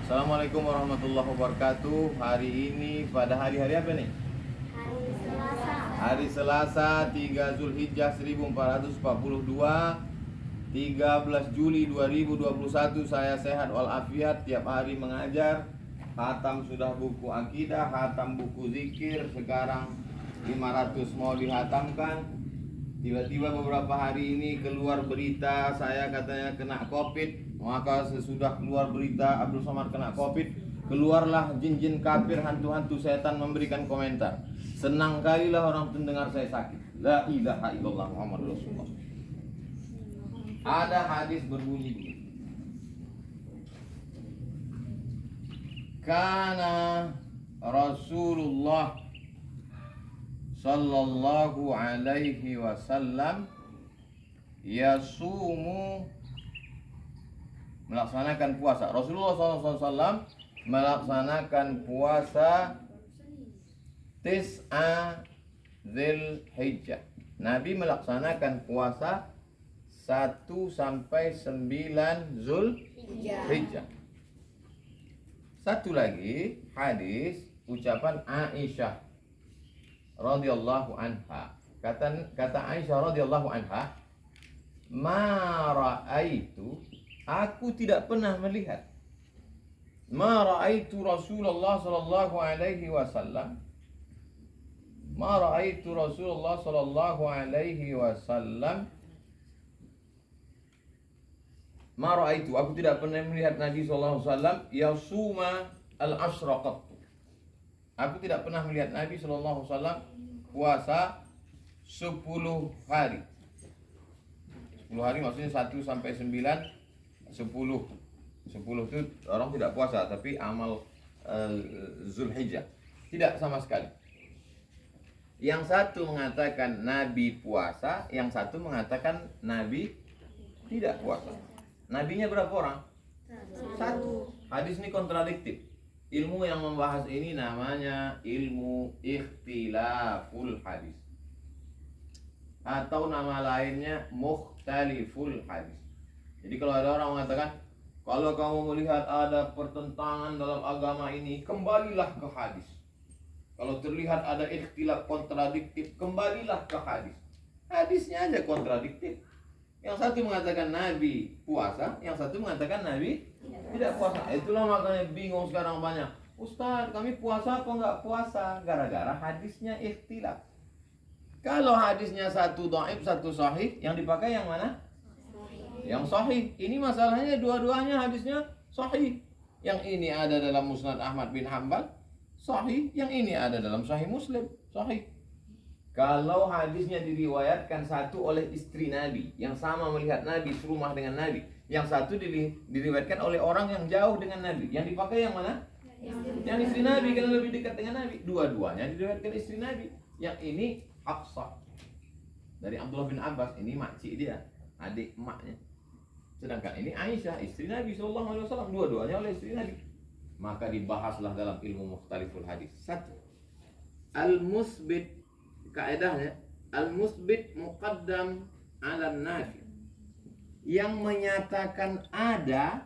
Assalamualaikum warahmatullahi wabarakatuh. Hari ini pada hari apa nih? Hari Selasa. Hari Selasa 3 Zulhijjah 1442, 13 Juli 2021. Saya sehat walafiat, tiap hari mengajar. Hatam sudah buku akidah, hatam buku zikir, sekarang 500 mau dihatamkan. Tiba-tiba beberapa hari ini keluar berita saya katanya kena COVID. Maka sesudah keluar berita Abdul Somad kena COVID, keluarlah jin-jin kafir, hantu-hantu setan memberikan komentar. Senang kalilah orang mendengar saya sakit. La ilaha illallah Muhammad Rasulullah. Ada hadis berbunyi begini. Kana Rasulullah sallallahu alaihi wasallam yasumu, melaksanakan puasa. Rasulullah SAW melaksanakan puasa Tis'a Dzulhijjah. Nabi melaksanakan puasa 1 sampai 9 Zulhijjah. Satu lagi hadis ucapan Aisyah radhiyallahu anha. Kata Aisyah radhiyallahu anha, "Ma ra'aitu, aku tidak pernah melihat, ma ra'aitu Rasulullah sallallahu alaihi wasallam, ma ra'aitu Rasulullah sallallahu alaihi wasallam, ma ra'aitu, aku tidak pernah melihat Nabi sallallahu alaihi wasallam yasuma al-ashra qattu. Aku tidak pernah melihat Nabi sallallahu alaihi wasallam puasa 10 hari. 10 hari maksudnya 1 sampai 9, 10 itu orang tidak puasa, tapi amal Zulhijjah tidak sama sekali. Yang satu mengatakan Nabi puasa, yang satu mengatakan Nabi tidak puasa. Nabinya berapa orang? Satu. Hadis ini kontradiktif. Ilmu yang membahas ini namanya ilmu ikhtilaful hadis, atau nama lainnya mukhtaliful hadis. Jadi kalau ada orang mengatakan, kalau kamu melihat ada pertentangan dalam agama ini, kembalilah ke hadis. Kalau terlihat ada ikhtilaf kontradiktif, kembalilah ke hadis. Hadisnya aja kontradiktif. Yang satu mengatakan Nabi puasa, yang satu mengatakan Nabi tidak puasa. Itulah makanya bingung sekarang banyak. Ustaz, kami puasa apa enggak puasa? Gara-gara hadisnya ikhtilaf. Kalau hadisnya satu dhaif, satu sahih, yang dipakai yang mana? Yang sahih. Ini masalahnya dua-duanya hadisnya sahih. Yang ini ada dalam Musnad Ahmad bin Hanbal, sahih. Yang ini ada dalam Sahih Muslim, sahih. Kalau hadisnya diriwayatkan satu oleh istri Nabi yang sama melihat Nabi, serumah dengan Nabi, yang satu diriwayatkan oleh orang yang jauh dengan Nabi, yang dipakai yang mana? Yang istri Nabi, karena lebih dekat dengan Nabi. Dua-duanya diriwayatkan istri Nabi. Yang ini Hafsah dari Abdullah bin Abbas, ini makcik dia, adik emaknya. Sedangkan ini Aisyah, istri Nabi SAW, dua-duanya oleh istri Nabi. Maka dibahaslah dalam ilmu mukhtaliful hadis. Satu, al-musbit, kaedahnya al-musbit muqaddam ala nafi. Yang menyatakan ada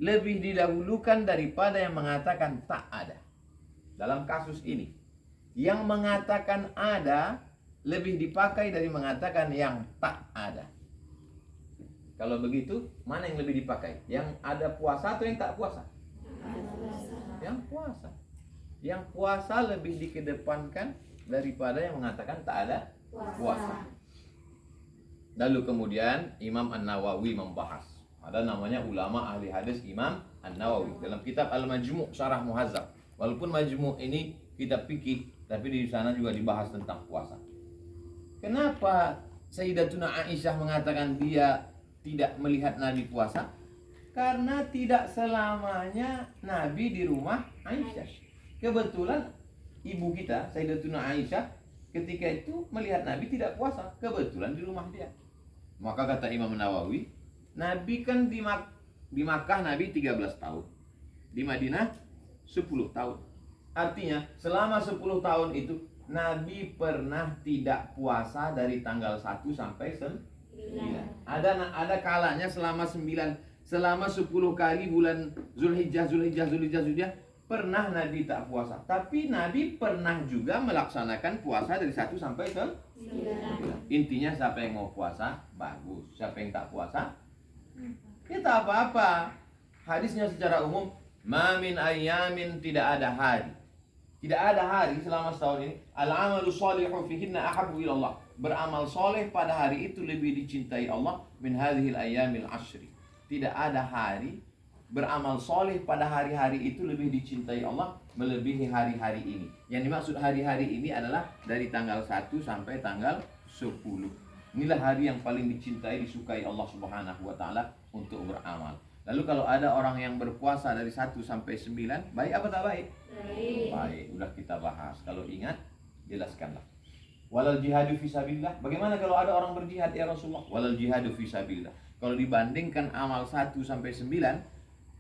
lebih didahulukan daripada yang mengatakan tak ada. Dalam kasus ini, yang mengatakan ada lebih dipakai dari mengatakan yang tak ada. Kalau begitu, mana yang lebih dipakai? Yang ada puasa atau yang tak puasa? Yang puasa. Yang puasa lebih dikedepankan daripada yang mengatakan tak ada puasa. Lalu kemudian Imam An-Nawawi membahas. Ada namanya ulama ahli hadis Imam An-Nawawi dalam kitab Al-Majmu' Syarah Muhazzab. Walaupun Majmu' ini kitab fikih, tapi di sana juga dibahas tentang puasa. Kenapa Sayyidatuna Aisyah mengatakan dia tidak melihat Nabi puasa? Karena tidak selamanya Nabi di rumah Aisyah. Kebetulan ibu kita Sayyidatuna Aisyah ketika itu melihat Nabi tidak puasa, kebetulan di rumah dia. Maka kata Imam Nawawi, Nabi kan di Makkah Nabi 13 tahun, di Madinah 10 tahun. Artinya selama 10 tahun itu Nabi pernah tidak puasa dari tanggal 1 sampai 9. Ada kalanya selama 9 selama 10 kali bulan Zulhijjah pernah Nabi tak puasa. Tapi Nabi pernah juga melaksanakan puasa dari 1 sampai 9. Intinya siapa yang mau puasa, bagus. Siapa yang tak puasa, ya tak apa-apa. Hadisnya secara umum, ma min ayyamin, tidak ada hari. Tidak ada hari selama setahun ini. Al-amalu shalihu fihinna ahabbu ila Allah. Beramal soleh pada hari itu lebih dicintai Allah min hadhil ayyamil ashri. Tidak ada hari beramal soleh pada hari-hari itu lebih dicintai Allah melebihi hari-hari ini. Yang dimaksud hari-hari ini adalah dari tanggal 1 sampai tanggal 10. Inilah hari yang paling dicintai, disukai Allah Subhanahu wa taala untuk beramal. Lalu kalau ada orang yang berpuasa dari 1 sampai 9, baik apa tak baik? Baik, udah kita bahas. Kalau ingat, jelaskanlah. Walal jihadu fisabilillah. Bagaimana kalau ada orang berjihad ya Rasulullah? Walal jihadu fisabilillah. Kalau dibandingkan amal 1 sampai 9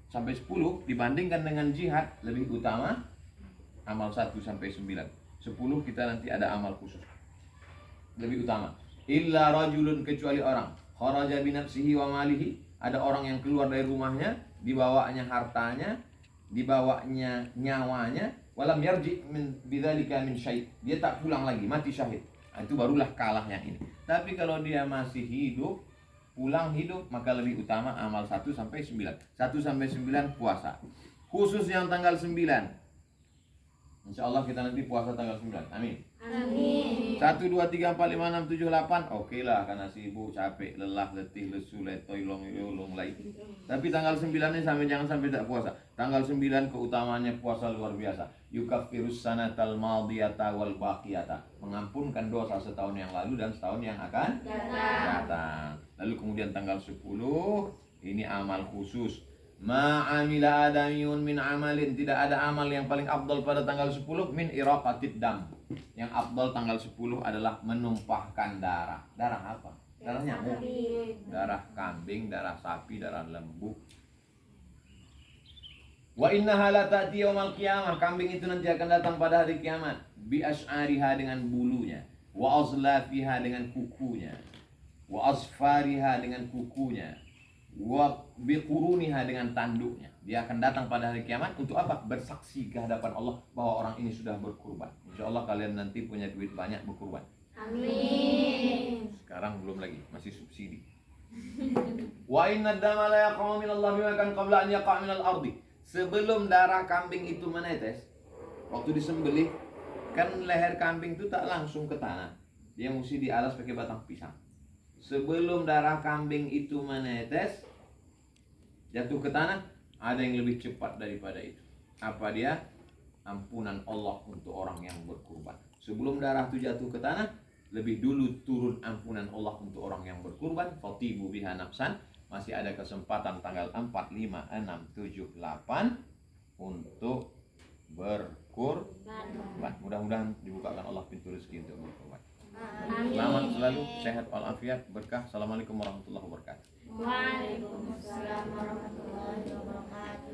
sampai 10 dibandingkan dengan jihad, lebih utama amal 1 sampai 9. 10 kita nanti ada amal khusus. Lebih utama. Illa rajulun, kecuali orang kharaja bi nafsihi wa malihi, ada orang yang keluar dari rumahnya, dibawanya hartanya, dibawanya nyawanya, walam yarji min bidzalika min syai'. Dia tak pulang lagi, mati syahid. Nah, itu barulah kalah yang ini. Tapi kalau dia masih hidup, pulang hidup, maka lebih utama amal 1 sampai 9. 1 sampai 9 puasa. Khusus yang tanggal 9. Insya Allah kita nanti puasa tanggal 9. Amin. Amin. 1, 2, 3, 4, 5, 6, 7, 8. Oke lah, karena sibuk, capek, lelah, letih, lesu, letoy, long lagi. Tapi tanggal 9 ini jangan sampai tak puasa. Tanggal 9 keutamaannya puasa luar biasa. Yukaffirus sanatal madiyata wal baqiyata. Mengampunkan dosa setahun yang lalu dan setahun yang akan datang. Lalu kemudian tanggal 10 ini amal khusus. Ma'amila adamiyun min amalin, tidak ada amal yang paling afdal pada tanggal 10 min iraqatid dam. Yang afdal tanggal 10 adalah menumpahkan darah. Darah apa? Darah nyamuk, darah kambing, darah sapi, darah lembu. Wa innaha la ta'ti yaumal qiyamah. Kambing itu nanti akan datang pada hari kiamat. Bi ash'ariha, dengan bulunya. Wa azlafiha, dengan kukunya. Wa asfariha, dengan kukunya. Wa biquruniha, dengan tanduknya. Dia akan datang pada hari kiamat untuk apa? Bersaksi ke hadapan Allah bahwa orang ini sudah berkurban. Insyaallah kalian nanti punya duit banyak berkurban. Amin. Sekarang belum lagi, masih subsidi. Wa inna dama la yaqa'u min Allah bima kan qabla an yaqa' min al-ardi. Sebelum darah kambing itu menetes, waktu disembelih, kan leher kambing itu tak langsung ke tanah. Dia mesti dialas pakai batang pisang. Sebelum darah kambing itu menetes, jatuh ke tanah, ada yang lebih cepat daripada itu. Apa dia? Ampunan Allah untuk orang yang berkurban. Sebelum darah itu jatuh ke tanah, lebih dulu turun ampunan Allah untuk orang yang berkurban. Fatibu biha nafsan. Masih ada kesempatan tanggal 4, 5, 6, 7, 8 untuk berkurban. Mudah-mudahan dibukakan Allah pintu rezeki untuk berkurban. Selamat selalu, sehat walafiat, berkah. Assalamualaikum warahmatullahi wabarakatuh. Waalaikumsalam warahmatullahi wabarakatuh.